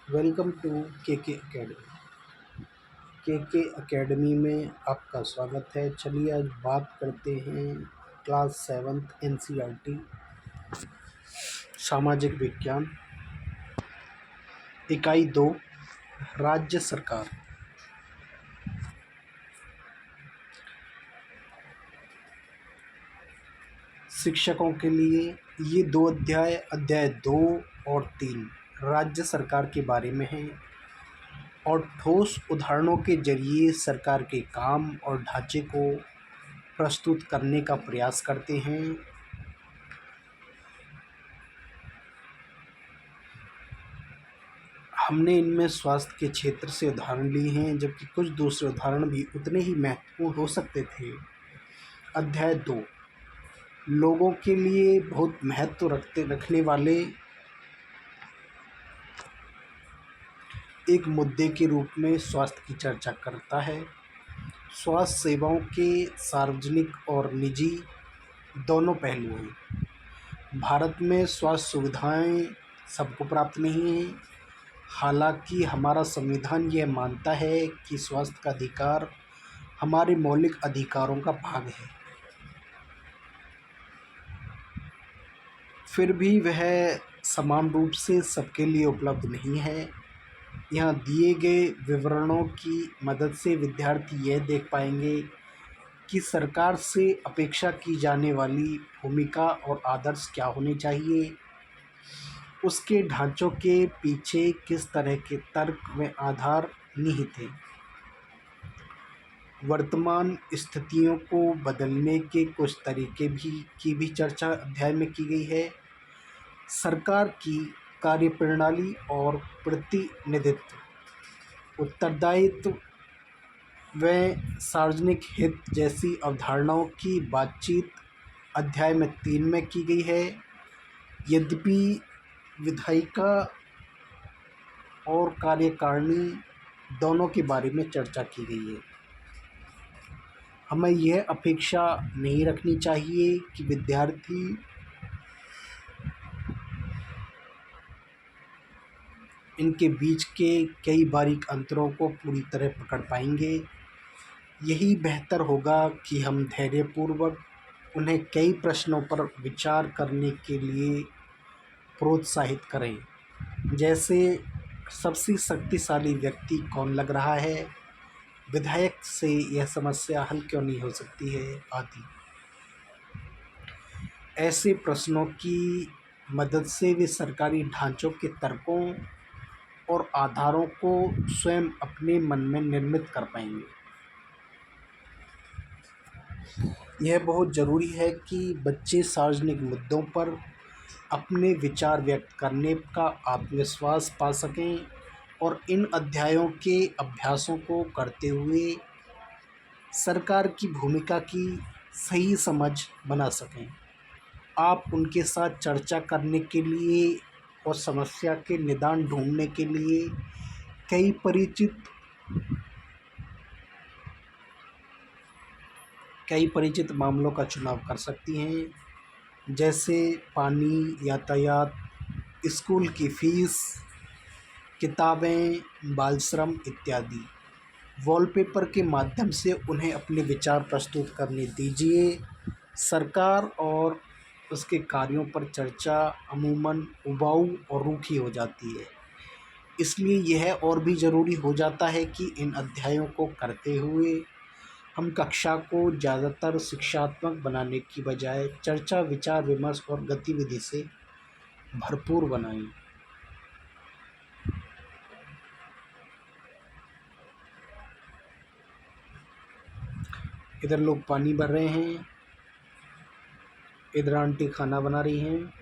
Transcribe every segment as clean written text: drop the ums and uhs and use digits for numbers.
Welcome to के academy. के academy में आपका स्वागत है। चलिए आज बात करते हैं क्लास 7th एनसीईआरटी सामाजिक विज्ञान इकाई 2 राज्य सरकार। शिक्षकों के लिए ये दो अध्याय 2 और 3 राज्य सरकार के बारे में हैं और ठोस उदाहरणों के जरिए सरकार के काम और ढांचे को प्रस्तुत करने का प्रयास करते हैं। हमने इनमें स्वास्थ्य के क्षेत्र से उदाहरण लिए हैं, जबकि कुछ दूसरे उदाहरण भी उतने ही महत्वपूर्ण हो सकते थे। अध्याय 2 लोगों के लिए बहुत महत्व रखने वाले एक मुद्दे के रूप में स्वास्थ्य की चर्चा करता है। स्वास्थ्य सेवाओं के सार्वजनिक और निजी दोनों पहलू हैं। भारत में स्वास्थ्य सुविधाएं सबको प्राप्त नहीं हैं। हालांकि हमारा संविधान यह मानता है कि स्वास्थ्य का अधिकार हमारे मौलिक अधिकारों का भाग है, फिर भी वह समान रूप से सबके लिए उपलब्ध नहीं है। यहाँ दिए गए विवरणों की मदद से विद्यार्थी यह देख पाएंगे कि सरकार से अपेक्षा की जाने वाली भूमिका और आदर्श क्या होने चाहिए, उसके ढांचों के पीछे किस तरह के तर्क व आधार निहित हैं। वर्तमान स्थितियों को बदलने के कुछ तरीके की भी चर्चा अध्याय में की गई है। सरकार की कार्यप्रणाली और प्रतिनिधित्व, उत्तरदायित्व व सार्वजनिक हित जैसी अवधारणाओं की बातचीत अध्याय में 3 में की गई है। यद्यपि विधायिका और कार्यकारिणी दोनों के बारे में चर्चा की गई है। हमें यह अपेक्षा नहीं रखनी चाहिए कि विद्यार्थी इनके बीच के कई बारीक अंतरों को पूरी तरह पकड़ पाएंगे। यही बेहतर होगा कि हम धैर्यपूर्वक उन्हें कई प्रश्नों पर विचार करने के लिए प्रोत्साहित करें, जैसे सबसे शक्तिशाली व्यक्ति कौन लग रहा है, विधायक से यह समस्या हल क्यों नहीं हो सकती है, आदि। ऐसे प्रश्नों की मदद से वे सरकारी ढांचों के तर्कों और आधारों को स्वयं अपने मन में निर्मित कर पाएंगे। यह बहुत ज़रूरी है कि बच्चे सार्वजनिक मुद्दों पर अपने विचार व्यक्त करने का आत्मविश्वास पा सकें और इन अध्यायों के अभ्यासों को करते हुए सरकार की भूमिका की सही समझ बना सकें। आप उनके साथ चर्चा करने के लिए और समस्या के निदान ढूंढने के लिए कई परिचित मामलों का चुनाव कर सकती हैं, जैसे पानी, यातायात, स्कूल की फीस, किताबें, बाल श्रम इत्यादि। वॉलपेपर के माध्यम से उन्हें अपने विचार प्रस्तुत करने दीजिए। सरकार और उसके कार्यों पर चर्चा अमूमन उबाऊ और रूखी हो जाती है, इसलिए यह और भी ज़रूरी हो जाता है कि इन अध्यायों को करते हुए हम कक्षा को ज़्यादातर शिक्षात्मक बनाने की बजाय चर्चा, विचार विमर्श और गतिविधि से भरपूर बनाएं। इधर लोग पानी भर रहे हैं, इधर आंटी खाना बना रही हैं,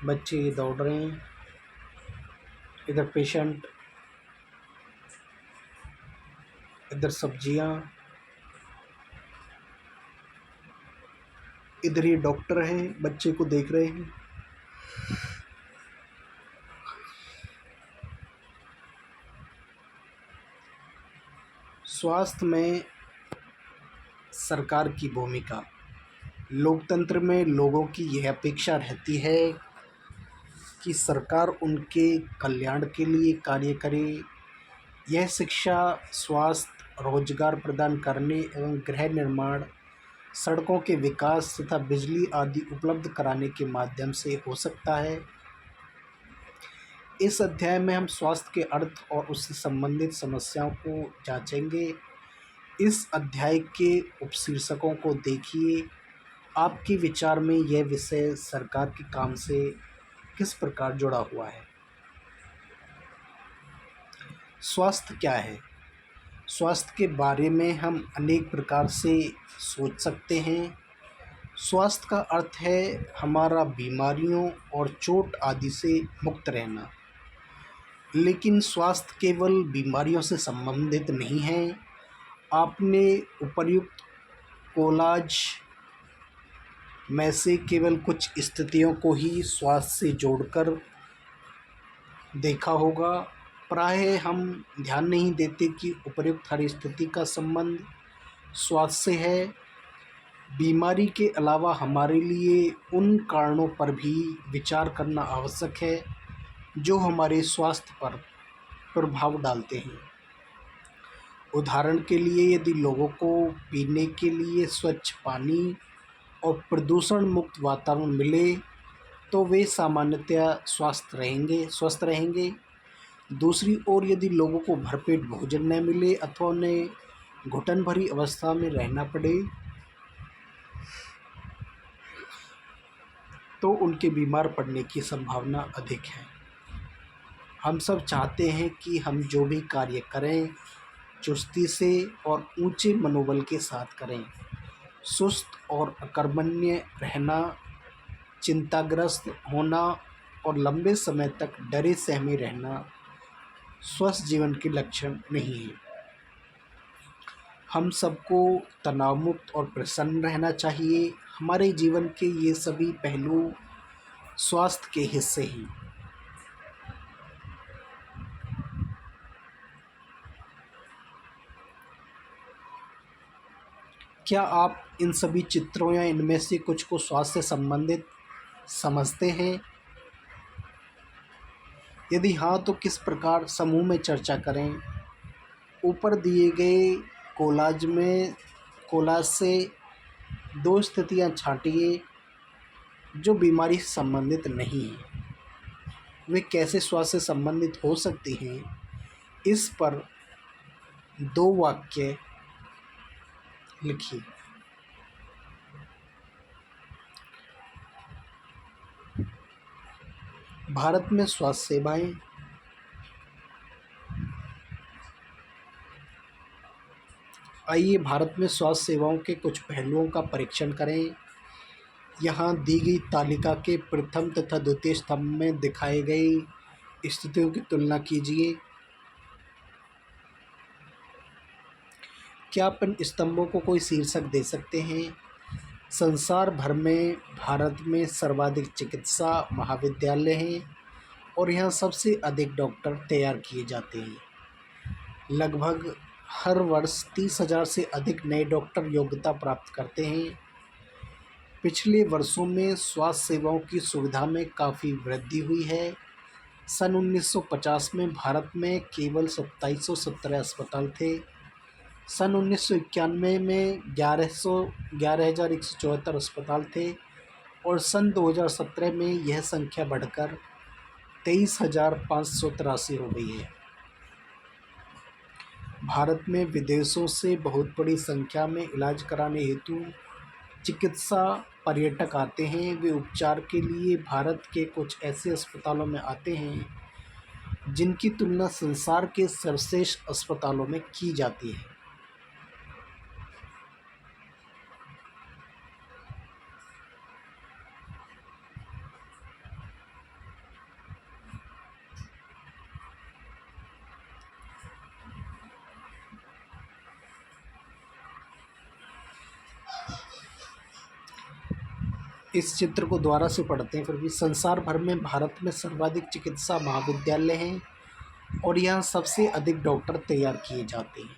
बच्चे दौड़ रहे हैं, इधर पेशेंट, इधर सब्जियां, इधर ये डॉक्टर हैं, बच्चे को देख रहे हैं। स्वास्थ्य में सरकार की भूमिका। लोकतंत्र में लोगों की यह अपेक्षा रहती है कि सरकार उनके कल्याण के लिए कार्य करे। यह शिक्षा, स्वास्थ्य, रोजगार प्रदान करने एवं गृह निर्माण, सड़कों के विकास तथा बिजली आदि उपलब्ध कराने के माध्यम से हो सकता है। इस अध्याय में हम स्वास्थ्य के अर्थ और उससे संबंधित समस्याओं को जांचेंगे। इस अध्याय के उपशीर्षकों को देखिए। आपके विचार में यह विषय सरकार के काम से किस प्रकार जुड़ा हुआ है? स्वास्थ्य क्या है? स्वास्थ्य के बारे में हम अनेक प्रकार से सोच सकते हैं। स्वास्थ्य का अर्थ है हमारा बीमारियों और चोट आदि से मुक्त रहना। लेकिन स्वास्थ्य केवल बीमारियों से संबंधित नहीं है। आपने उपर्युक्त कोलाज में से केवल कुछ स्थितियों को ही स्वास्थ्य से जोड़कर देखा होगा। प्रायः हम ध्यान नहीं देते कि उपर्युक्त हर स्थिति का संबंध स्वास्थ्य से है। बीमारी के अलावा हमारे लिए उन कारणों पर भी विचार करना आवश्यक है जो हमारे स्वास्थ्य पर प्रभाव डालते हैं। उदाहरण के लिए, यदि लोगों को पीने के लिए स्वच्छ पानी और प्रदूषण मुक्त वातावरण मिले तो वे सामान्यतया स्वस्थ रहेंगे। दूसरी ओर, यदि लोगों को भरपेट भोजन न मिले अथवा उन्हें घुटन भरी अवस्था में रहना पड़े तो उनके बीमार पड़ने की संभावना अधिक है। हम सब चाहते हैं कि हम जो भी कार्य करें चुस्ती से और ऊंचे मनोबल के साथ करें। सुस्त और अकर्मण्य रहना, चिंताग्रस्त होना और लंबे समय तक डरे सहमे रहना स्वस्थ जीवन के लक्षण नहीं है। हम सबको तनाव मुक्त और प्रसन्न रहना चाहिए। हमारे जीवन के ये सभी पहलू स्वास्थ्य के हिस्से हैं। क्या आप इन सभी चित्रों या इनमें से कुछ को स्वास्थ्य से संबंधित समझते हैं? यदि हाँ, तो किस प्रकार? समूह में चर्चा करें। ऊपर दिए गए कोलाज से दो स्थितियां छांटिए जो बीमारी से संबंधित नहीं हैं। वे कैसे स्वास्थ्य से संबंधित हो सकती हैं, इस पर दो वाक्य लिखिए। भारत में स्वास्थ्य सेवाएं। आइए भारत में स्वास्थ्य सेवाओं के कुछ पहलुओं का परीक्षण करें। यहाँ दी गई तालिका के प्रथम तथा द्वितीय स्तंभ में दिखाई गई स्थितियों की तुलना कीजिए। क्या आप इन स्तंभों को कोई शीर्षक दे सकते हैं? संसार भर में भारत में सर्वाधिक चिकित्सा महाविद्यालय हैं और यहाँ सबसे अधिक डॉक्टर तैयार किए जाते हैं। लगभग हर वर्ष 30,000 से अधिक नए डॉक्टर योग्यता प्राप्त करते हैं। पिछले वर्षों में स्वास्थ्य सेवाओं की सुविधा में काफ़ी वृद्धि हुई है। सन 1950 में भारत में केवल 2717 अस्पताल थे। सन 1991 में 11,174 अस्पताल थे और सन 2017 में यह संख्या बढ़कर 23,583 हो गई है। भारत में विदेशों से बहुत बड़ी संख्या में इलाज कराने हेतु चिकित्सा पर्यटक आते हैं। वे उपचार के लिए भारत के कुछ ऐसे अस्पतालों में आते हैं जिनकी तुलना संसार के सर्वश्रेष्ठ अस्पतालों में की जाती है। इस चित्र को दोबारा से पढ़ते हैं फिर भी। संसार भर में भारत में सर्वाधिक चिकित्सा महाविद्यालय हैं और यहाँ सबसे अधिक डॉक्टर तैयार किए जाते हैं।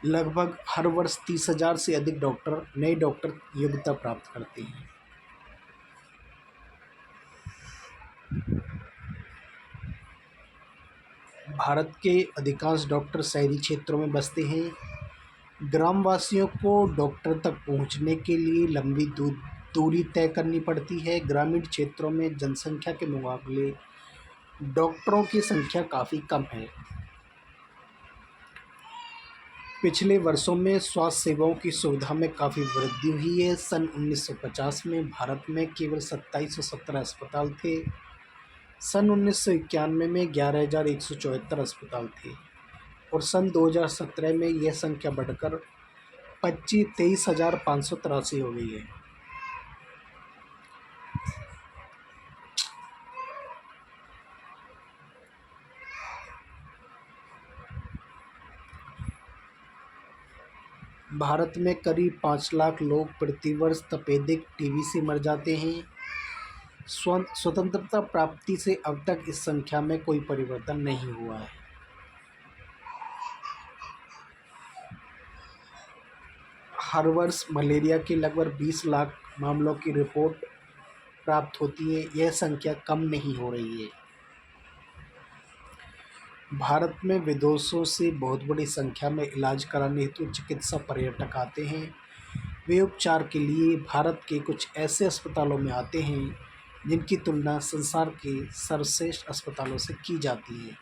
लगभग हर वर्ष 30,000 से अधिक नए डॉक्टर योग्यता प्राप्त करते हैं। भारत के अधिकांश डॉक्टर शहरी क्षेत्रों में बसते हैं। ग्रामवासियों को डॉक्टर तक पहुंचने के लिए लंबी दूरी तय करनी पड़ती है। ग्रामीण क्षेत्रों में जनसंख्या के मुकाबले डॉक्टरों की संख्या काफ़ी कम है। पिछले वर्षों में स्वास्थ्य सेवाओं की सुविधा में काफ़ी वृद्धि हुई है। सन 1950 में भारत में केवल 2717 अस्पताल थे। सन 1991 में 11,174 अस्पताल थे और सन 2017 में यह संख्या बढ़कर 23,583 हो गई है। भारत में करीब 5 लाख लोग प्रतिवर्ष तपेदिक टीबी से मर जाते हैं। स्वतंत्रता प्राप्ति से अब तक इस संख्या में कोई परिवर्तन नहीं हुआ है। हर वर्ष मलेरिया के लगभग 20 लाख मामलों की रिपोर्ट प्राप्त होती है। यह संख्या कम नहीं हो रही है। भारत में विदेशों से बहुत बड़ी संख्या में इलाज कराने हेतु चिकित्सा पर्यटक आते हैं। वे उपचार के लिए भारत के कुछ ऐसे अस्पतालों में आते हैं जिनकी तुलना संसार के सर्वश्रेष्ठ अस्पतालों से की जाती है।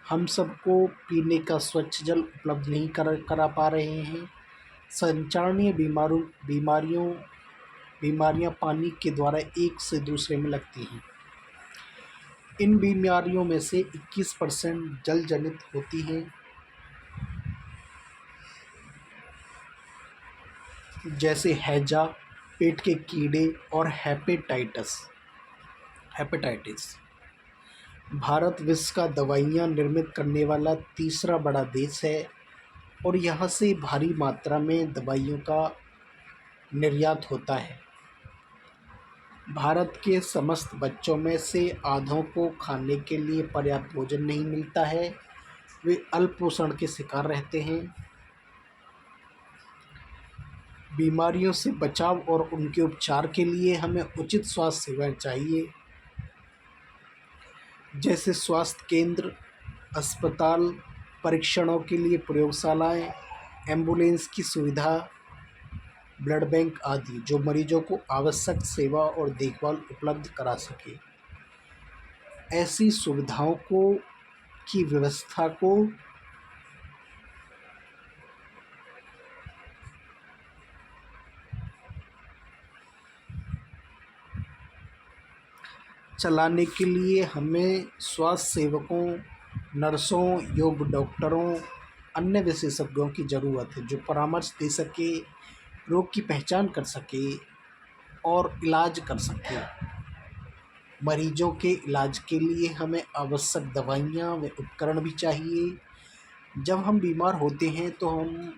हम सबको पीने का स्वच्छ जल उपलब्ध नहीं करा पा रहे हैं। संचारणीय बीमारियां पानी के द्वारा एक से दूसरे में लगती हैं। इन बीमारियों में से 21% जल जनित होती हैं, जैसे हैजा, पेट के कीड़े और हेपेटाइटिस। भारत विश्व का दवाइयाँ निर्मित करने वाला तीसरा बड़ा देश है और यहाँ से भारी मात्रा में दवाइयों का निर्यात होता है। भारत के समस्त बच्चों में से आधों को खाने के लिए पर्याप्त भोजन नहीं मिलता है। वे अल्पपोषण के शिकार रहते हैं। बीमारियों से बचाव और उनके उपचार के लिए हमें उचित स्वास्थ्य सेवाएं चाहिए, जैसे स्वास्थ्य केंद्र, अस्पताल, परीक्षणों के लिए प्रयोगशालाएं, एम्बुलेंस की सुविधा, ब्लड बैंक आदि, जो मरीजों को आवश्यक सेवा और देखभाल उपलब्ध करा सके। ऐसी सुविधाओं की व्यवस्था को चलाने के लिए हमें स्वास्थ्य सेवकों, नर्सों, योग्य डॉक्टरों, अन्य विशेषज्ञों की ज़रूरत है जो परामर्श दे सके, रोग की पहचान कर सके और इलाज कर सके। मरीजों के इलाज के लिए हमें आवश्यक दवाइयाँ व उपकरण भी चाहिए। जब हम बीमार होते हैं तो हम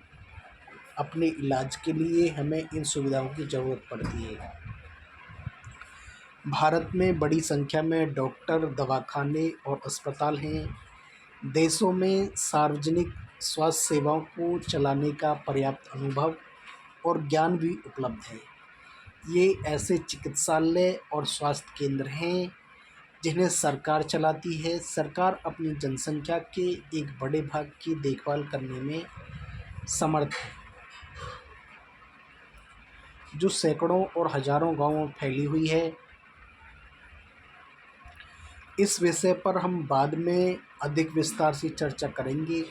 अपने इलाज के लिए हमें इन सुविधाओं की ज़रूरत पड़ती है। भारत में बड़ी संख्या में डॉक्टर, दवाखाने और अस्पताल हैं। देशों में सार्वजनिक स्वास्थ्य सेवाओं को चलाने का पर्याप्त अनुभव और ज्ञान भी उपलब्ध है। ये ऐसे चिकित्सालय और स्वास्थ्य केंद्र हैं जिन्हें सरकार चलाती है। सरकार अपनी जनसंख्या के एक बड़े भाग की देखभाल करने में समर्थ है, जो सैकड़ों और हजारों गांवों में फैली हुई है। इस विषय पर हम बाद में अधिक विस्तार से चर्चा करेंगे।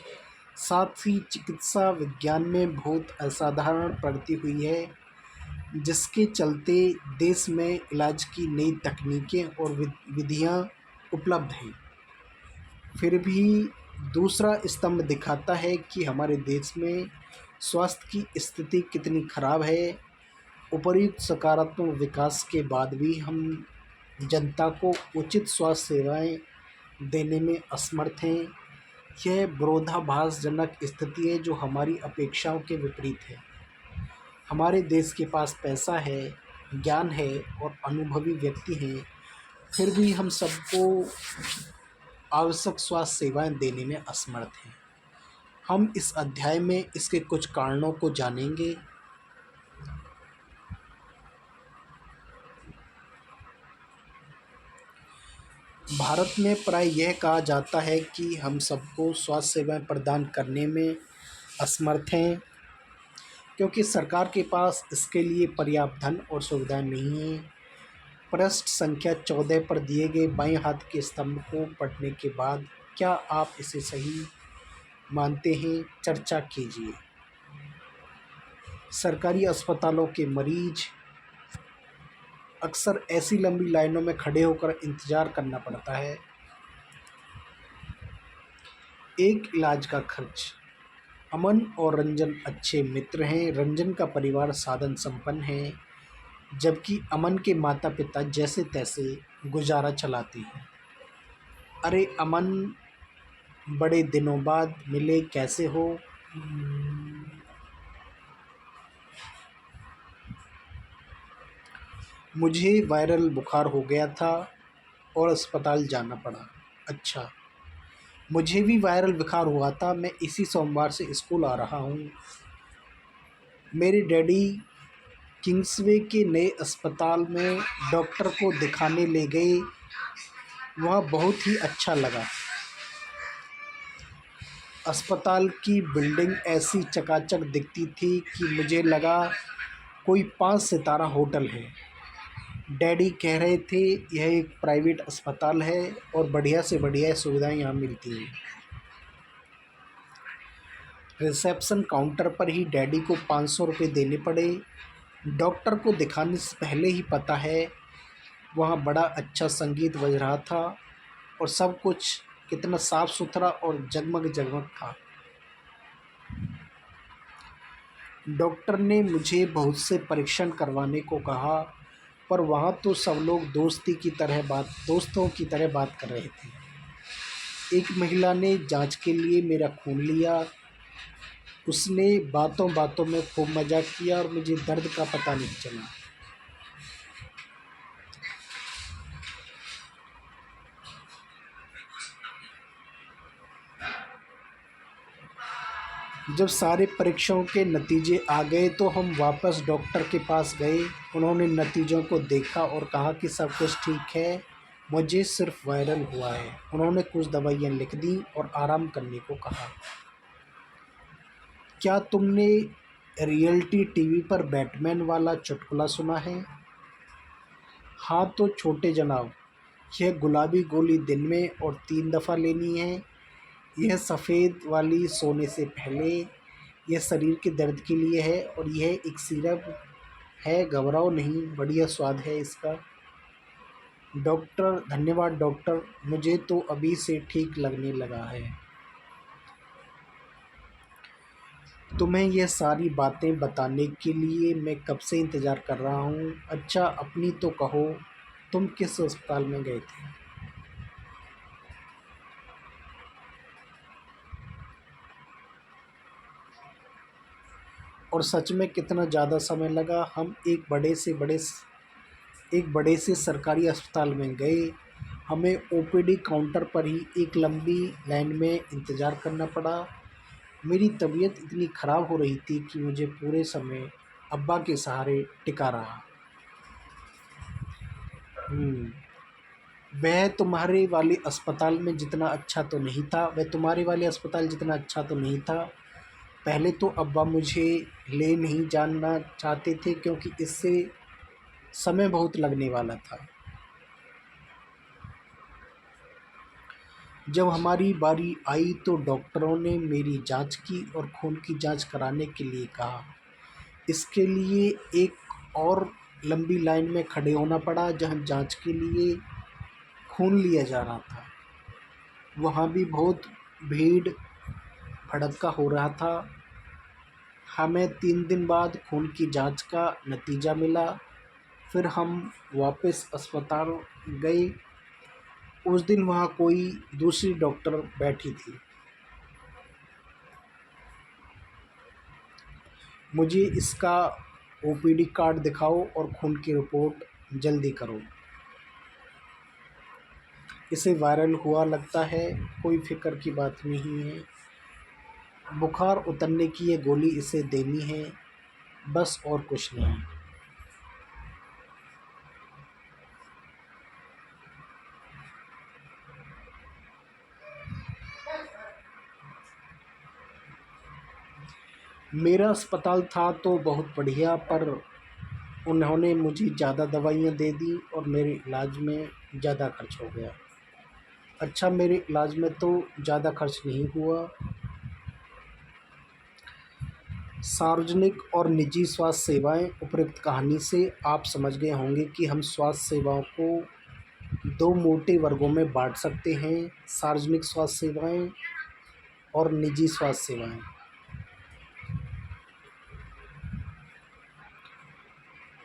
साथ ही चिकित्सा विज्ञान में बहुत असाधारण प्रगति हुई है, जिसके चलते देश में इलाज की नई तकनीकें और विधियाँ उपलब्ध हैं। फिर भी दूसरा स्तंभ दिखाता है कि हमारे देश में स्वास्थ्य की स्थिति कितनी खराब है। उपर्युक्त सकारात्मक विकास के बाद भी हम जनता को उचित स्वास्थ्य सेवाएं देने में असमर्थ हैं। यह विरोधाभासजनक स्थिति है जो हमारी अपेक्षाओं के विपरीत है। हमारे देश के पास पैसा है, ज्ञान है और अनुभवी व्यक्ति हैं, फिर भी हम सबको आवश्यक स्वास्थ्य सेवाएं देने में असमर्थ हैं। हम इस अध्याय में इसके कुछ कारणों को जानेंगे। भारत में प्राय यह कहा जाता है कि हम सबको स्वास्थ्य सेवाएं प्रदान करने में असमर्थ हैं, क्योंकि सरकार के पास इसके लिए पर्याप्त धन और सुविधाएं नहीं हैं। पृष्ठ संख्या 14 पर दिए गए बाएं हाथ के स्तंभ को पढ़ने के बाद क्या आप इसे सही मानते हैं? चर्चा कीजिए। सरकारी अस्पतालों के मरीज अक्सर ऐसी लंबी लाइनों में खड़े होकर इंतज़ार करना पड़ता है। एक इलाज का खर्च। अमन और रंजन अच्छे मित्र हैं। रंजन का परिवार साधन संपन्न है, जबकि अमन के माता पिता जैसे तैसे गुजारा चलाते हैं। अरे अमन, बड़े दिनों बाद मिले, कैसे हो? मुझे वायरल बुखार हो गया था और अस्पताल जाना पड़ा। अच्छा, मुझे भी वायरल बुखार हुआ था। मैं इसी सोमवार से स्कूल आ रहा हूँ। मेरे डैडी किंग्सवे के नए अस्पताल में डॉक्टर को दिखाने ले गए। वह बहुत ही अच्छा लगा। अस्पताल की बिल्डिंग ऐसी चकाचक दिखती थी कि मुझे लगा कोई 5 सितारा होटल है। डैडी कह रहे थे यह एक प्राइवेट अस्पताल है और बढ़िया से बढ़िया सुविधाएं यहाँ मिलती हैं। रिसेप्शन काउंटर पर ही डैडी को 500 रुपये देने पड़े। डॉक्टर को दिखाने से पहले ही पता है वहाँ बड़ा अच्छा संगीत बज रहा था और सब कुछ कितना साफ सुथरा और जगमग जगमग था। डॉक्टर ने मुझे बहुत से परीक्षण करवाने को कहा, पर वहाँ तो सब लोग दोस्तों की तरह बात कर रहे थे। एक महिला ने जांच के लिए मेरा खून लिया। उसने बातों बातों में खूब मजाक किया और मुझे दर्द का पता नहीं चला। जब सारे परीक्षणों के नतीजे आ गए तो हम वापस डॉक्टर के पास गए। उन्होंने नतीजों को देखा और कहा कि सब कुछ ठीक है, मुझे सिर्फ वायरल हुआ है। उन्होंने कुछ दवाइयाँ लिख दी और आराम करने को कहा। क्या तुमने रियलिटी टीवी पर बैटमैन वाला चुटकुला सुना है? हाँ तो छोटे जनाब, यह गुलाबी गोली दिन में और 3 दफ़ा लेनी है। यह सफ़ेद वाली सोने से पहले। यह शरीर के दर्द के लिए है और यह एक सिरप है, घबराओ नहीं, बढ़िया स्वाद है इसका। डॉक्टर, धन्यवाद डॉक्टर, मुझे तो अभी से ठीक लगने लगा है। तुम्हें यह सारी बातें बताने के लिए मैं कब से इंतज़ार कर रहा हूँ। अच्छा अपनी तो कहो, तुम किस अस्पताल में गए थे? और सच में कितना ज़्यादा समय लगा? हम एक बड़े से सरकारी अस्पताल में गए। हमें ओपीडी काउंटर पर ही एक लंबी लाइन में इंतज़ार करना पड़ा। मेरी तबीयत इतनी ख़राब हो रही थी कि मुझे पूरे समय अब्बा के सहारे टिका रहा। हम्म, वह तुम्हारे वाले अस्पताल में जितना अच्छा तो नहीं था वह तुम्हारे वाले अस्पताल जितना अच्छा तो नहीं था। पहले तो अब्बा मुझे ले नहीं जानना चाहते थे, क्योंकि इससे समय बहुत लगने वाला था। जब हमारी बारी आई तो डॉक्टरों ने मेरी जांच की और खून की जांच कराने के लिए कहा। इसके लिए एक और लंबी लाइन में खड़े होना पड़ा जहां जांच के लिए खून लिया जा रहा था। वहाँ भी बहुत भीड़ भड़क्का हो रहा था। हमें 3 दिन बाद खून की जांच का नतीजा मिला। फिर हम वापस अस्पताल गए। उस दिन वहाँ कोई दूसरी डॉक्टर बैठी थी। मुझे इसका ओपीडी कार्ड दिखाओ और खून की रिपोर्ट जल्दी करो। इसे वायरल हुआ लगता है, कोई फिक्र की बात नहीं है। बुखार उतरने की ये गोली इसे देनी है, बस और कुछ नहीं। मेरा अस्पताल था तो बहुत बढ़िया, पर उन्होंने मुझे ज़्यादा दवाइयाँ दे दी और मेरे इलाज में ज़्यादा खर्च हो गया। अच्छा, मेरे इलाज में तो ज़्यादा खर्च नहीं हुआ। सार्वजनिक और निजी स्वास्थ्य सेवाएं। उपरोक्त कहानी से आप समझ गए होंगे कि हम स्वास्थ्य सेवाओं को दो मोटे वर्गों में बांट सकते हैं: सार्वजनिक स्वास्थ्य सेवाएं और निजी स्वास्थ्य सेवाएं।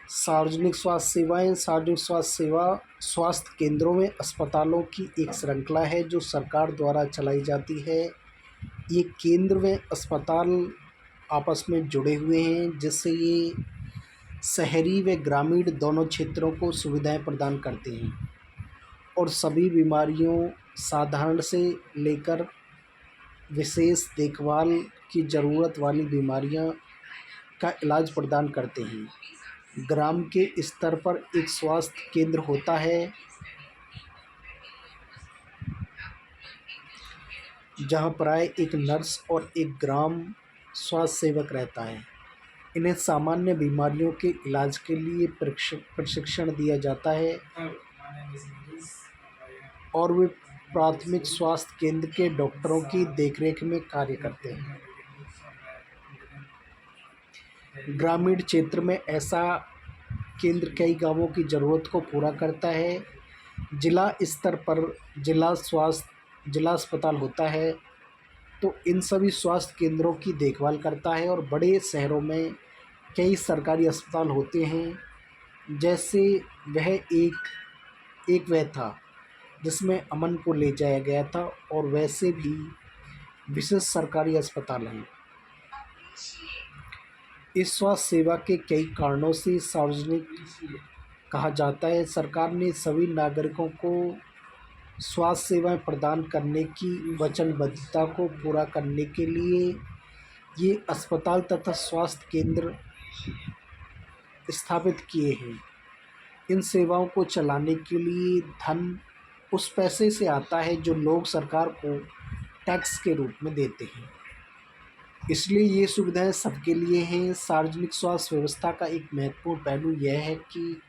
सार्वजनिक स्वास्थ्य सेवा स्वास्थ्य केंद्रों में अस्पतालों की एक श्रृंखला है जो सरकार द्वारा चलाई जाती है। ये केंद्र व अस्पताल आपस में जुड़े हुए हैं, जिससे ये शहरी व ग्रामीण दोनों क्षेत्रों को सुविधाएं प्रदान करते हैं और सभी बीमारियों, साधारण से लेकर विशेष देखभाल की ज़रूरत वाली बीमारियां का इलाज प्रदान करते हैं। ग्राम के स्तर पर एक स्वास्थ्य केंद्र होता है जहां प्राय एक नर्स और एक ग्राम स्वास्थ्य सेवक रहता है। इन्हें सामान्य बीमारियों के इलाज के लिए प्रशिक्षण दिया जाता है और वे प्राथमिक स्वास्थ्य केंद्र के डॉक्टरों की देखरेख में कार्य करते हैं। ग्रामीण क्षेत्र में ऐसा केंद्र कई गांवों की ज़रूरत को पूरा करता है। जिला स्तर पर जिला अस्पताल होता है, तो इन सभी स्वास्थ्य केंद्रों की देखभाल करता है। और बड़े शहरों में कई सरकारी अस्पताल होते हैं, जैसे वह वह था जिसमें अमन को ले जाया गया था, और वैसे भी विशेष सरकारी अस्पताल हैं। इस स्वास्थ्य सेवा के कई कारणों से सार्वजनिक कहा जाता है। सरकार ने सभी नागरिकों को स्वास्थ्य सेवाएं प्रदान करने की वचनबद्धता को पूरा करने के लिए ये अस्पताल तथा स्वास्थ्य केंद्र स्थापित किए हैं। इन सेवाओं को चलाने के लिए धन उस पैसे से आता है जो लोग सरकार को टैक्स के रूप में देते हैं, इसलिए ये सुविधाएं सबके लिए हैं। सार्वजनिक स्वास्थ्य व्यवस्था का एक महत्वपूर्ण पहलू यह है कि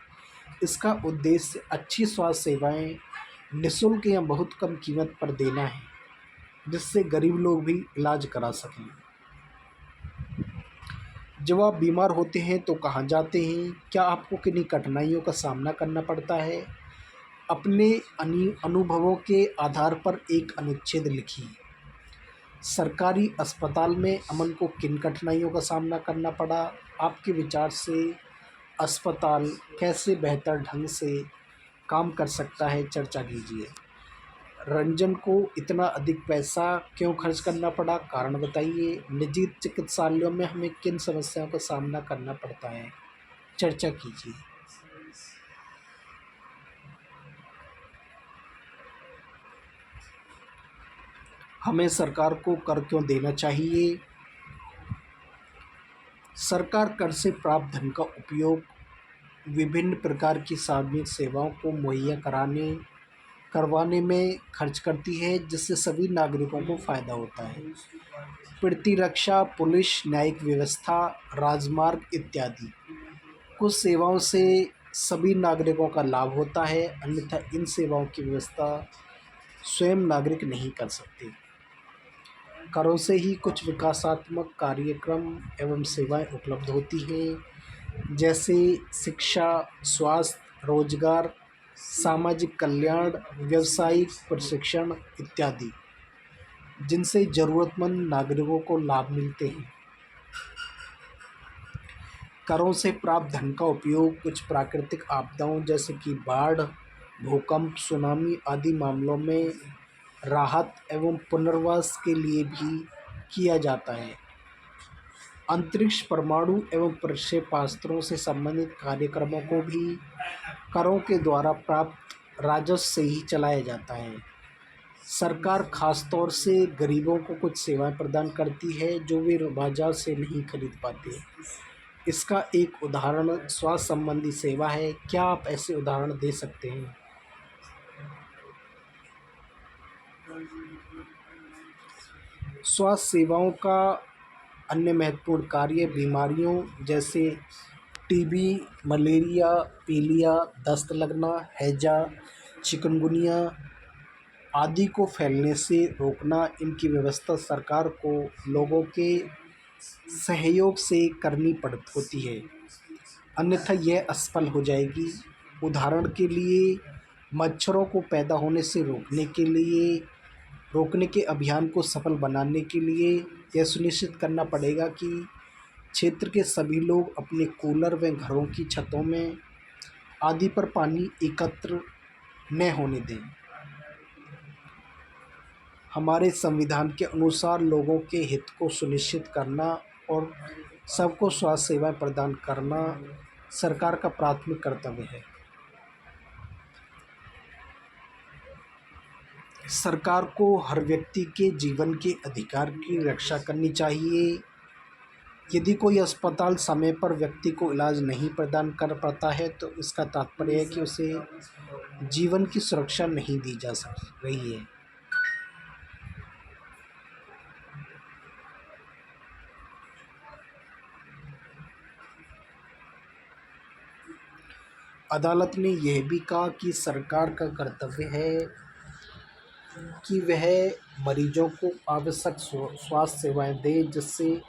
इसका उद्देश्य अच्छी स्वास्थ्य सेवाएं निःशुल्क या बहुत कम कीमत पर देना है, जिससे गरीब लोग भी इलाज करा सकें। जब आप बीमार होते हैं तो कहाँ जाते हैं? क्या आपको किन्हीं कठिनाइयों का सामना करना पड़ता है? अपने अनुभवों के आधार पर एक अनुच्छेद लिखिए। सरकारी अस्पताल में अमन को किन कठिनाइयों का सामना करना पड़ा? आपके विचार से अस्पताल कैसे बेहतर ढंग से काम कर सकता है, चर्चा कीजिए। रंजन को इतना अधिक पैसा क्यों खर्च करना पड़ा? कारण बताइए। निजी चिकित्सालयों में हमें किन समस्याओं का सामना करना पड़ता है, चर्चा कीजिए। हमें सरकार को कर क्यों देना चाहिए? सरकार कर से प्राप्त धन का उपयोग विभिन्न प्रकार की सार्वजनिक सेवाओं को मुहैया करवाने में खर्च करती है, जिससे सभी नागरिकों को फ़ायदा होता है। प्रतिरक्षा, पुलिस, न्यायिक व्यवस्था, राजमार्ग इत्यादि कुछ सेवाओं से सभी नागरिकों का लाभ होता है, अन्यथा इन सेवाओं की व्यवस्था स्वयं नागरिक नहीं कर सकते। करों से ही कुछ विकासात्मक कार्यक्रम एवं सेवाएं उपलब्ध होती हैं, जैसे शिक्षा, स्वास्थ्य, रोजगार, सामाजिक कल्याण, व्यावसायिक प्रशिक्षण इत्यादि, जिनसे ज़रूरतमंद नागरिकों को लाभ मिलते हैं। करों से प्राप्त धन का उपयोग कुछ प्राकृतिक आपदाओं जैसे कि बाढ़, भूकंप, सुनामी आदि मामलों में राहत एवं पुनर्वास के लिए भी किया जाता है। अंतरिक्ष, परमाणु एवं प्रक्षेपास्त्रों से संबंधित कार्यक्रमों को भी करों के द्वारा प्राप्त राजस्व से ही चलाया जाता है। सरकार खासतौर से गरीबों को कुछ सेवाएं प्रदान करती है जो वे बाजार से नहीं खरीद पाते। इसका एक उदाहरण स्वास्थ्य संबंधी सेवा है। क्या आप ऐसे उदाहरण दे सकते हैं? स्वास्थ्य सेवाओं का अन्य महत्वपूर्ण कार्य बीमारियों जैसे टीबी, मलेरिया, पीलिया, दस्त लगना, हैजा, चिकनगुनिया आदि को फैलने से रोकना, इनकी व्यवस्था सरकार को लोगों के सहयोग से करनी पड़ होती है, अन्यथा यह असफल हो जाएगी। उदाहरण के लिए मच्छरों को पैदा होने से रोकने के अभियान को सफल बनाने के लिए यह सुनिश्चित करना पड़ेगा कि क्षेत्र के सभी लोग अपने कूलर व घरों की छतों में आदि पर पानी एकत्र न होने दें। हमारे संविधान के अनुसार लोगों के हित को सुनिश्चित करना और सबको स्वास्थ्य सेवाएं प्रदान करना सरकार का प्राथमिक कर्तव्य है। सरकार को हर व्यक्ति के जीवन के अधिकार की रक्षा करनी चाहिए। यदि कोई अस्पताल समय पर व्यक्ति को इलाज नहीं प्रदान कर पाता है तो इसका तात्पर्य है कि उसे जीवन की सुरक्षा नहीं दी जा सक रही है। अदालत ने यह भी कहा कि सरकार का कर्तव्य है कि वह मरीजों को आवश्यक स्वास्थ्य सेवाएं दे, जिससे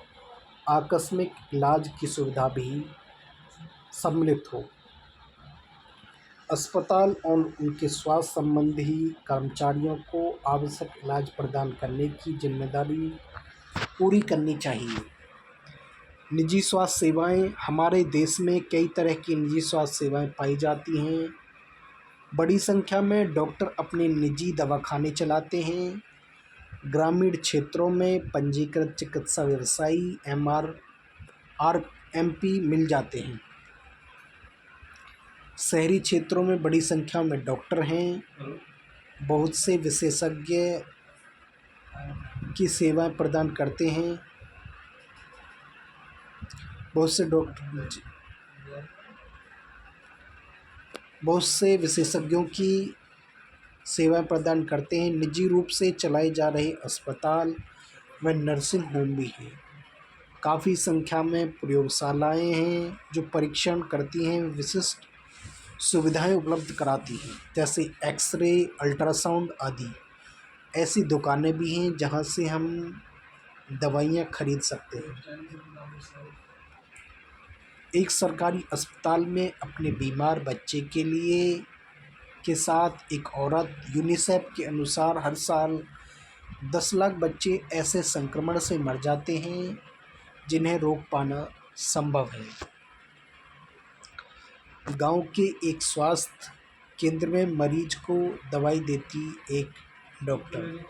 आकस्मिक इलाज की सुविधा भी सम्मिलित हो। अस्पताल और उनके स्वास्थ्य संबंधी कर्मचारियों को आवश्यक इलाज प्रदान करने की जिम्मेदारी पूरी करनी चाहिए। निजी स्वास्थ्य सेवाएं, हमारे देश में कई तरह की निजी स्वास्थ्य सेवाएं पाई जाती हैं। बड़ी संख्या में डॉक्टर अपने निजी दवाखाने चलाते हैं। ग्रामीण क्षेत्रों में पंजीकृत चिकित्सा व्यवसायी आरएमपी मिल जाते हैं। शहरी क्षेत्रों में बड़ी संख्या में डॉक्टर हैं। बहुत से विशेषज्ञ की सेवाएं प्रदान करते हैं। बहुत से विशेषज्ञों की सेवाएं प्रदान करते हैं। निजी रूप से चलाए जा रहे अस्पताल व नर्सिंग होम भी हैं। काफ़ी संख्या में प्रयोगशालाएं हैं जो परीक्षण करती हैं, विशिष्ट सुविधाएं उपलब्ध कराती हैं जैसे एक्सरे, अल्ट्रासाउंड आदि। ऐसी दुकानें भी हैं जहां से हम दवाइयां खरीद सकते हैं। एक सरकारी अस्पताल में अपने बीमार बच्चे के साथ एक औरत, यूनिसेफ के अनुसार हर साल 10 लाख बच्चे ऐसे संक्रमण से मर जाते हैं जिन्हें रोक पाना संभव है। गांव के एक स्वास्थ्य केंद्र में मरीज को दवाई देती एक डॉक्टर।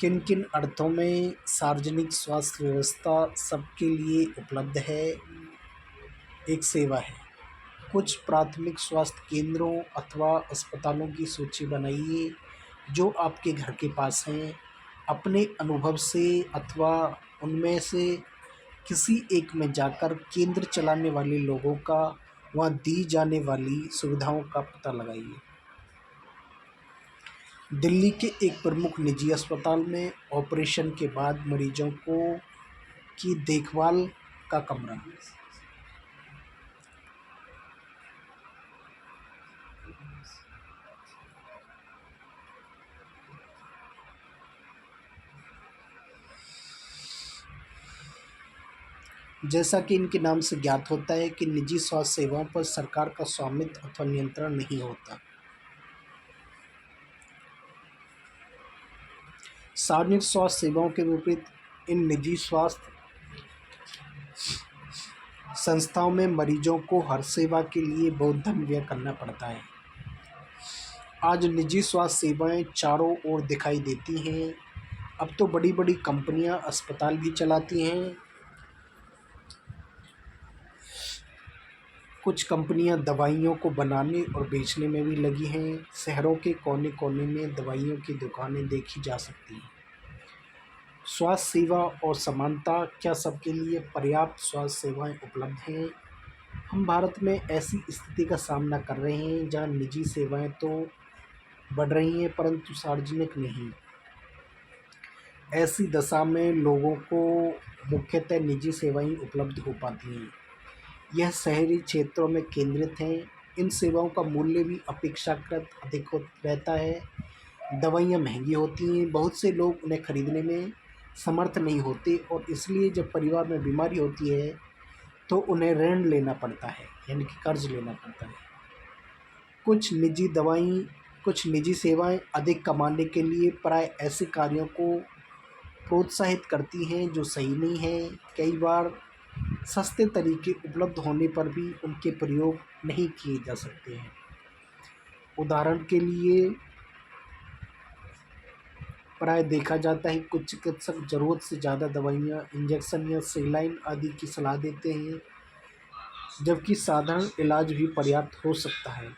किन किन अर्थों में सार्वजनिक स्वास्थ्य व्यवस्था सबके लिए उपलब्ध है, एक सेवा है। कुछ प्राथमिक स्वास्थ्य केंद्रों अथवा अस्पतालों की सूची बनाइए जो आपके घर के पास हैं। अपने अनुभव से अथवा उनमें से किसी एक में जाकर केंद्र चलाने वाले लोगों का वहाँ दी जाने वाली सुविधाओं का पता लगाइए। दिल्ली के एक प्रमुख निजी अस्पताल में ऑपरेशन के बाद मरीजों की देखभाल का कमरा। जैसा कि इनके नाम से ज्ञात होता है कि निजी स्वास्थ्य सेवाओं पर सरकार का स्वामित्व अथवा नियंत्रण नहीं होता। सार्वजनिक स्वास्थ्य सेवाओं के विपरीत इन निजी स्वास्थ्य संस्थाओं में मरीजों को हर सेवा के लिए बहुत धन व्यय करना पड़ता है। आज निजी स्वास्थ्य सेवाएं चारों ओर दिखाई देती हैं। अब तो बड़ी बड़ी कंपनियां अस्पताल भी चलाती हैं। कुछ कंपनियां दवाइयों को बनाने और बेचने में भी लगी हैं। शहरों के कोने कोने में दवाइयों की दुकानें देखी जा सकती हैं। स्वास्थ्य सेवा और समानता, क्या सबके लिए पर्याप्त स्वास्थ्य सेवाएं उपलब्ध हैं? हम भारत में ऐसी स्थिति का सामना कर रहे हैं जहां निजी सेवाएं तो बढ़ रही हैं परंतु सार्वजनिक नहीं। ऐसी दशा में लोगों को मुख्यतः निजी सेवाएं उपलब्ध हो पाती हैं। यह शहरी क्षेत्रों में केंद्रित हैं। इन सेवाओं का मूल्य भी अपेक्षाकृत अधिक रहता है। दवाइयाँ महंगी होती हैं, बहुत से लोग उन्हें खरीदने में समर्थ नहीं होते और इसलिए जब परिवार में बीमारी होती है तो उन्हें ऋण लेना पड़ता है, यानी कि कर्ज लेना पड़ता है। कुछ निजी सेवाएं अधिक कमाने के लिए प्राय ऐसे कार्यों को प्रोत्साहित करती हैं जो सही नहीं हैं। कई बार सस्ते तरीके उपलब्ध होने पर भी उनके प्रयोग नहीं किए जा सकते हैं। उदाहरण के लिए प्राय देखा जाता है कुछ चिकित्सक ज़रूरत से ज़्यादा दवाइयाँ, इंजेक्शन या सेलाइन आदि की सलाह देते हैं, जबकि साधारण इलाज भी पर्याप्त हो सकता है।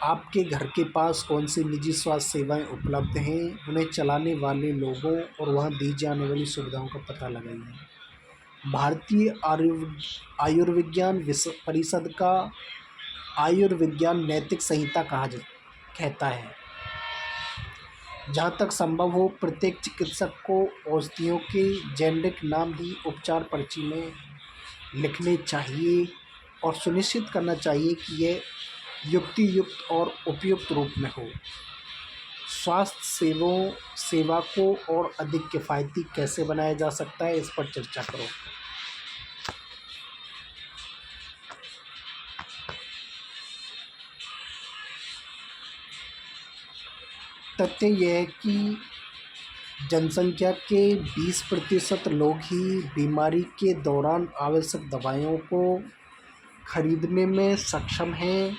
आपके घर के पास कौन सी निजी स्वास्थ्य सेवाएं उपलब्ध हैं, उन्हें चलाने वाले लोगों और वहां दी जाने वाली सुविधाओं का पता लगाइए। भारतीय आयुर्विज्ञान परिषद का आयुर्विज्ञान नैतिक संहिता कहता है, जहाँ तक संभव हो प्रत्येक चिकित्सक को औषधियों के जेनेरिक नाम ही उपचार पर्ची में लिखने चाहिए और सुनिश्चित करना चाहिए कि यह युक्ति-युक्त और उपयुक्त रूप में हो। स्वास्थ्य सेवा को और अधिक किफ़ायती कैसे बनाया जा सकता है, इस पर चर्चा करो। तथ्य यह है कि जनसंख्या के 20% लोग ही बीमारी के दौरान आवश्यक दवाइयों को खरीदने में सक्षम हैं।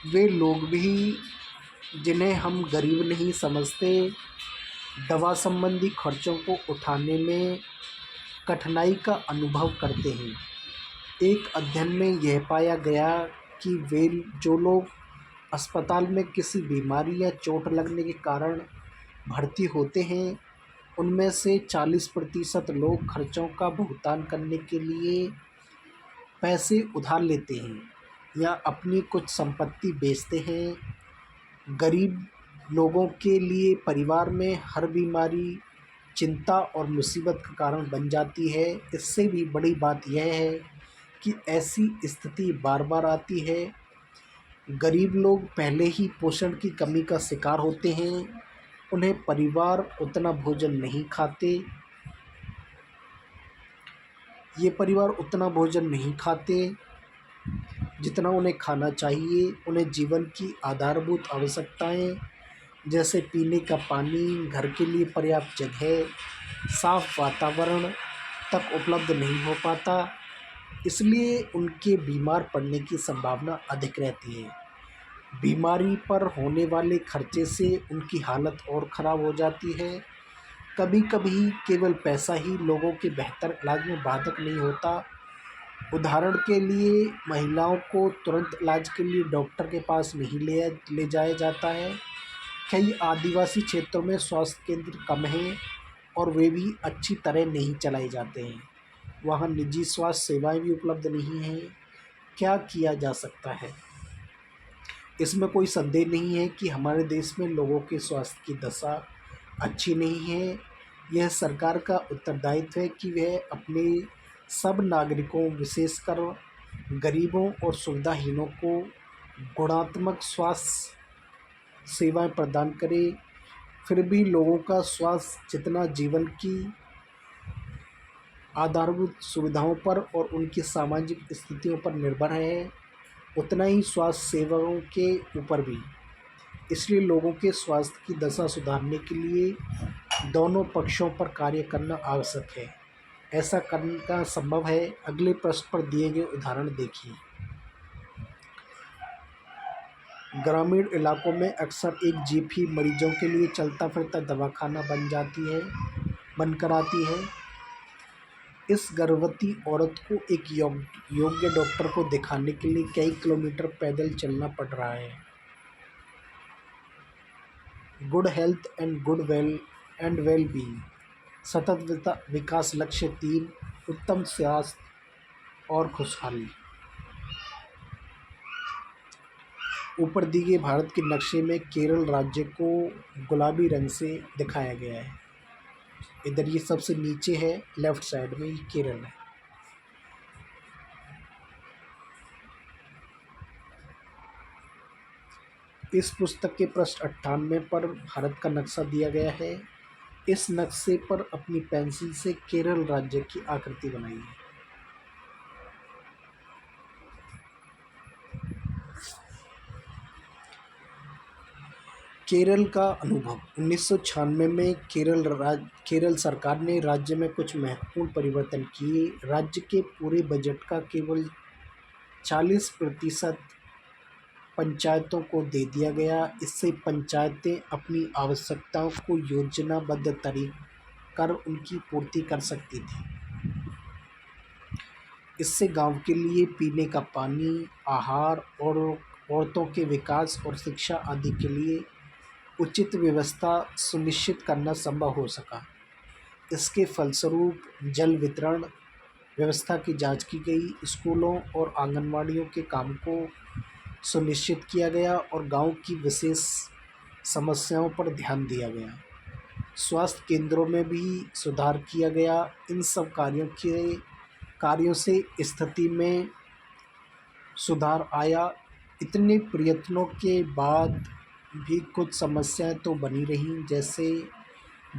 वे लोग भी जिन्हें हम गरीब नहीं समझते, दवा संबंधी खर्चों को उठाने में कठिनाई का अनुभव करते हैं। एक अध्ययन में यह पाया गया कि वे जो लोग अस्पताल में किसी बीमारी या चोट लगने के कारण भर्ती होते हैं, उनमें से 40% लोग खर्चों का भुगतान करने के लिए पैसे उधार लेते हैं या अपनी कुछ संपत्ति बेचते हैं। गरीब लोगों के लिए परिवार में हर बीमारी चिंता और मुसीबत का कारण बन जाती है। इससे भी बड़ी बात यह है कि ऐसी स्थिति बार बार आती है। गरीब लोग पहले ही पोषण की कमी का शिकार होते हैं, उन्हें परिवार उतना भोजन नहीं खाते ये परिवार उतना भोजन नहीं खाते जितना उन्हें खाना चाहिए। उन्हें जीवन की आधारभूत आवश्यकताएं जैसे पीने का पानी, घर के लिए पर्याप्त जगह, साफ वातावरण तक उपलब्ध नहीं हो पाता, इसलिए उनके बीमार पड़ने की संभावना अधिक रहती है। बीमारी पर होने वाले खर्चे से उनकी हालत और ख़राब हो जाती है। कभी कभी केवल पैसा ही लोगों के बेहतर इलाज में बाधक नहीं होता। उदाहरण के लिए महिलाओं को तुरंत इलाज के लिए डॉक्टर के पास नहीं ले जाया जाता है। कई आदिवासी क्षेत्रों में स्वास्थ्य केंद्र कम हैं और वे भी अच्छी तरह नहीं चलाए जाते हैं। वहाँ निजी स्वास्थ्य सेवाएं भी उपलब्ध नहीं हैं। क्या किया जा सकता है? इसमें कोई संदेह नहीं है कि हमारे देश में लोगों के स्वास्थ्य की दशा अच्छी नहीं है। यह सरकार का उत्तरदायित्व है कि वह अपने सब नागरिकों, विशेषकर गरीबों और सुविधाहीनों को गुणात्मक स्वास्थ्य सेवाएं प्रदान करे। फिर भी लोगों का स्वास्थ्य जितना जीवन की आधारभूत सुविधाओं पर और उनकी सामाजिक स्थितियों पर निर्भर है, उतना ही स्वास्थ्य सेवाओं के ऊपर भी। इसलिए लोगों के स्वास्थ्य की दशा सुधारने के लिए दोनों पक्षों पर कार्य करना आवश्यक है। ऐसा करना संभव है। अगले प्रश्न पर दिए गए उदाहरण देखिए। ग्रामीण इलाकों में अक्सर एक जीप ही मरीजों के लिए चलता फिरता दवाखाना बनकर आती है। इस गर्भवती औरत को एक योग्य डॉक्टर को दिखाने के लिए कई किलोमीटर पैदल चलना पड़ रहा है। Good health and well being, सतत विकास लक्ष्य 3, उत्तम स्वास्थ्य और खुशहाली। ऊपर दिए गए भारत के नक्शे में केरल राज्य को गुलाबी रंग से दिखाया गया है। इधर ये सबसे नीचे है, लेफ्ट साइड में ये केरल है। इस पुस्तक के पृष्ठ 98 पर भारत का नक्शा दिया गया है। इस नक्शे पर अपनी पेंसिल से केरल राज्य की आकृति बनाइए। केरल का अनुभव 1996 में केरल सरकार ने राज्य में कुछ महत्वपूर्ण परिवर्तन किए। राज्य के पूरे बजट का केवल 40% पंचायतों को दे दिया गया। इससे पंचायतें अपनी आवश्यकताओं को योजनाबद्ध तरीके कर उनकी पूर्ति कर सकती थी। इससे गांव के लिए पीने का पानी, आहार और औरतों के विकास और शिक्षा आदि के लिए उचित व्यवस्था सुनिश्चित करना संभव हो सका। इसके फलस्वरूप जल वितरण व्यवस्था की जांच की गई, स्कूलों और आंगनवाड़ियों के काम को सुनिश्चित किया गया और गांव की विशेष समस्याओं पर ध्यान दिया गया। स्वास्थ्य केंद्रों में भी सुधार किया गया। इन सब कार्यों से स्थिति में सुधार आया। इतने प्रयत्नों के बाद भी कुछ समस्याएं तो बनी रहीं, जैसे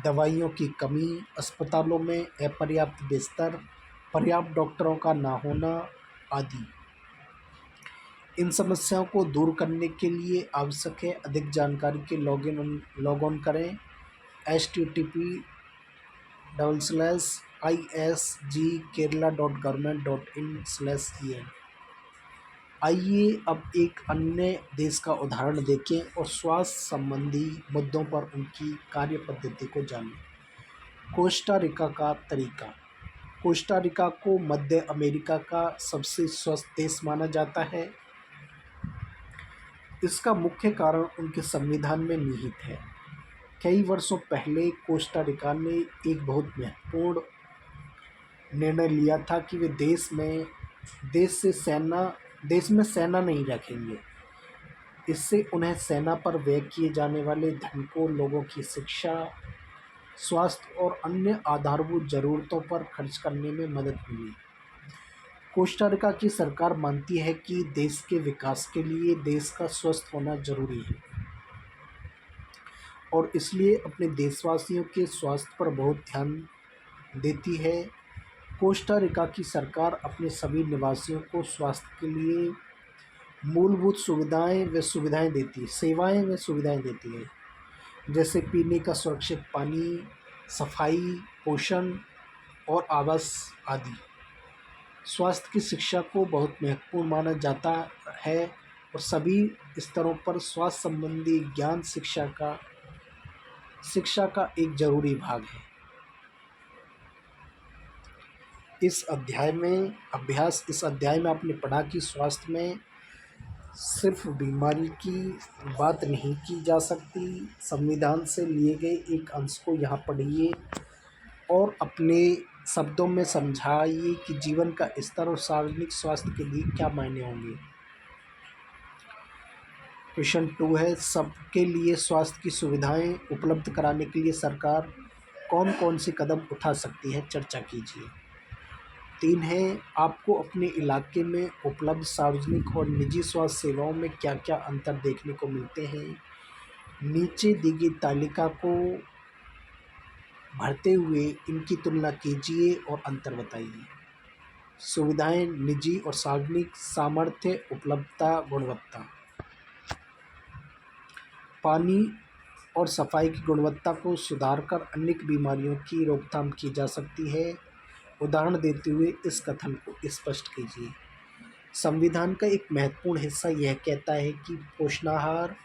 दवाइयों की कमी, अस्पतालों में अपर्याप्त बिस्तर, पर्याप्त डॉक्टरों का ना होना आदि। इन समस्याओं को दूर करने के लिए आवश्यक है अधिक जानकारी के लॉग ऑन करें http://isgkerala.government.in/en। आइए अब एक अन्य देश का उदाहरण देखें और स्वास्थ्य संबंधी मुद्दों पर उनकी कार्य पद्धति को जानें। कोस्टा रिका का तरीका। कोस्टा रिका को मध्य अमेरिका का सबसे स्वस्थ देश माना जाता है। इसका मुख्य कारण उनके संविधान में निहित है। कई वर्षों पहले कोस्टा रिका ने एक बहुत महत्वपूर्ण निर्णय लिया था कि वे देश में सेना नहीं रखेंगे। इससे उन्हें सेना पर व्यय किए जाने वाले धन को लोगों की शिक्षा, स्वास्थ्य और अन्य आधारभूत ज़रूरतों पर खर्च करने में मदद मिली। कोस्टा रिका की सरकार मानती है कि देश के विकास के लिए देश का स्वस्थ होना जरूरी है और इसलिए अपने देशवासियों के स्वास्थ्य पर बहुत ध्यान देती है। कोस्टा रिका की सरकार अपने सभी निवासियों को स्वास्थ्य के लिए मूलभूत सेवाएं व सुविधाएं देती है, जैसे पीने का सुरक्षित पानी, सफाई, पोषण और आवास आदि। स्वास्थ्य की शिक्षा को बहुत महत्वपूर्ण माना जाता है और सभी स्तरों पर स्वास्थ्य संबंधी ज्ञान शिक्षा का एक जरूरी भाग है। इस अध्याय में आपने पढ़ा कि स्वास्थ्य में सिर्फ बीमारी की बात नहीं की जा सकती। संविधान से लिए गए एक अंश को यहाँ पढ़िए और अपने शब्दों में समझाइए कि जीवन का स्तर और सार्वजनिक स्वास्थ्य के लिए क्या मायने होंगे। क्वेश्चन 2 है, सबके लिए स्वास्थ्य की सुविधाएं उपलब्ध कराने के लिए सरकार कौन कौन से कदम उठा सकती है, चर्चा कीजिए। 3 है, आपको अपने इलाके में उपलब्ध सार्वजनिक और निजी स्वास्थ्य सेवाओं में क्या क्या अंतर देखने को मिलते हैं। नीचे दी गई तालिका को भरते हुए इनकी तुलना कीजिए और अंतर बताइए। सुविधाएं, निजी और सार्वजनिक, सामर्थ्य, उपलब्धता, गुणवत्ता। पानी और सफाई की गुणवत्ता को सुधारकर अनेक बीमारियों की रोकथाम की जा सकती है। उदाहरण देते हुए इस कथन को स्पष्ट कीजिए। संविधान का एक महत्वपूर्ण हिस्सा यह कहता है कि पोषणाहार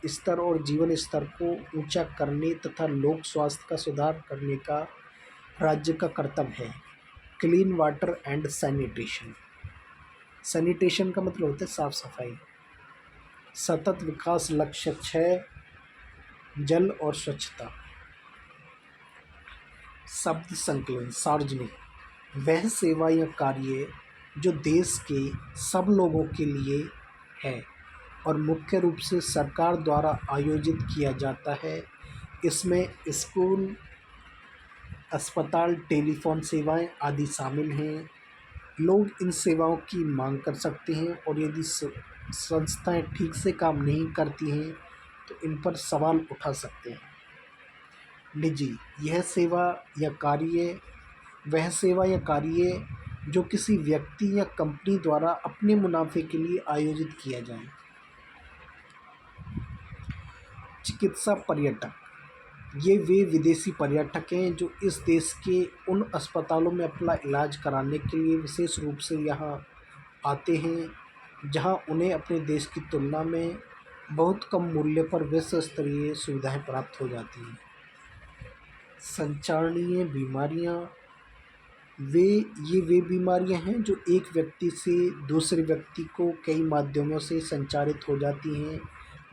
स्तर और जीवन स्तर को ऊंचा करने तथा लोक स्वास्थ्य का सुधार करने का राज्य का कर्तव्य है। Clean water and sanitation. Sanitation का मतलब होता है साफ सफाई। सतत विकास लक्ष्य 6, जल और स्वच्छता। शब्द संकलन। सार्वजनिक, वह सेवा या कार्य जो देश के सब लोगों के लिए है और मुख्य रूप से सरकार द्वारा आयोजित किया जाता है। इसमें स्कूल, अस्पताल, टेलीफ़ोन सेवाएं आदि शामिल हैं। लोग इन सेवाओं की मांग कर सकते हैं और यदि संस्थाएं ठीक से काम नहीं करती हैं तो इन पर सवाल उठा सकते हैं। निजी, यह सेवा या कार्य वह सेवा या कार्य जो किसी व्यक्ति या कंपनी द्वारा अपने मुनाफे के लिए आयोजित किया जाए। चिकित्सा पर्यटक, ये वे विदेशी पर्यटक हैं जो इस देश के उन अस्पतालों में अपना इलाज कराने के लिए विशेष रूप से यहाँ आते हैं जहाँ उन्हें अपने देश की तुलना में बहुत कम मूल्य पर विश्व स्तरीय सुविधाएं प्राप्त हो जाती हैं। संचारणीय बीमारियाँ, ये वे बीमारियां हैं जो एक व्यक्ति से दूसरे व्यक्ति को कई माध्यमों से संचारित हो जाती हैं,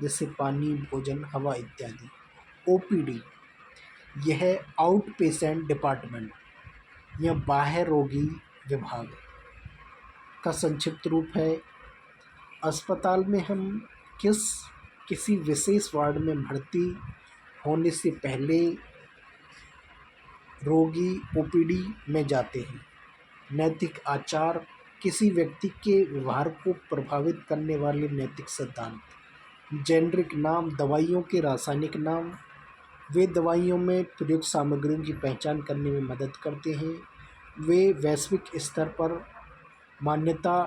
जैसे पानी, भोजन, हवा इत्यादि। ओपीडी, यह आउट पेशेंट डिपार्टमेंट या बाह्य रोगी विभाग का संक्षिप्त रूप है। अस्पताल में हम किसी विशेष वार्ड में भर्ती होने से पहले रोगी ओपीडी में जाते हैं। नैतिक आचार, किसी व्यक्ति के व्यवहार को प्रभावित करने वाले नैतिक सिद्धांत। जेनरिक नाम, दवाइयों के रासायनिक नाम, वे दवाइयों में प्रयुक्त सामग्रियों की पहचान करने में मदद करते हैं। वे वैश्विक स्तर पर मान्यता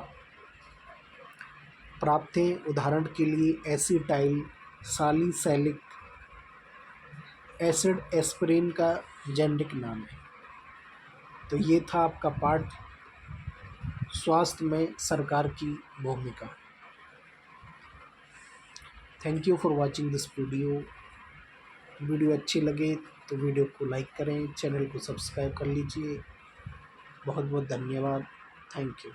प्राप्त हैं। उदाहरण के लिए एसिटाइल सैलिसिलिक एसिड एस्पिरिन का जेनरिक नाम है। तो ये था आपका पाठ, स्वास्थ्य में सरकार की भूमिका। Thank you for watching this video अच्छी लगे तो वीडियो को लाइक करें, चैनल को सब्सक्राइब कर लीजिए। बहुत बहुत धन्यवाद। Thank you.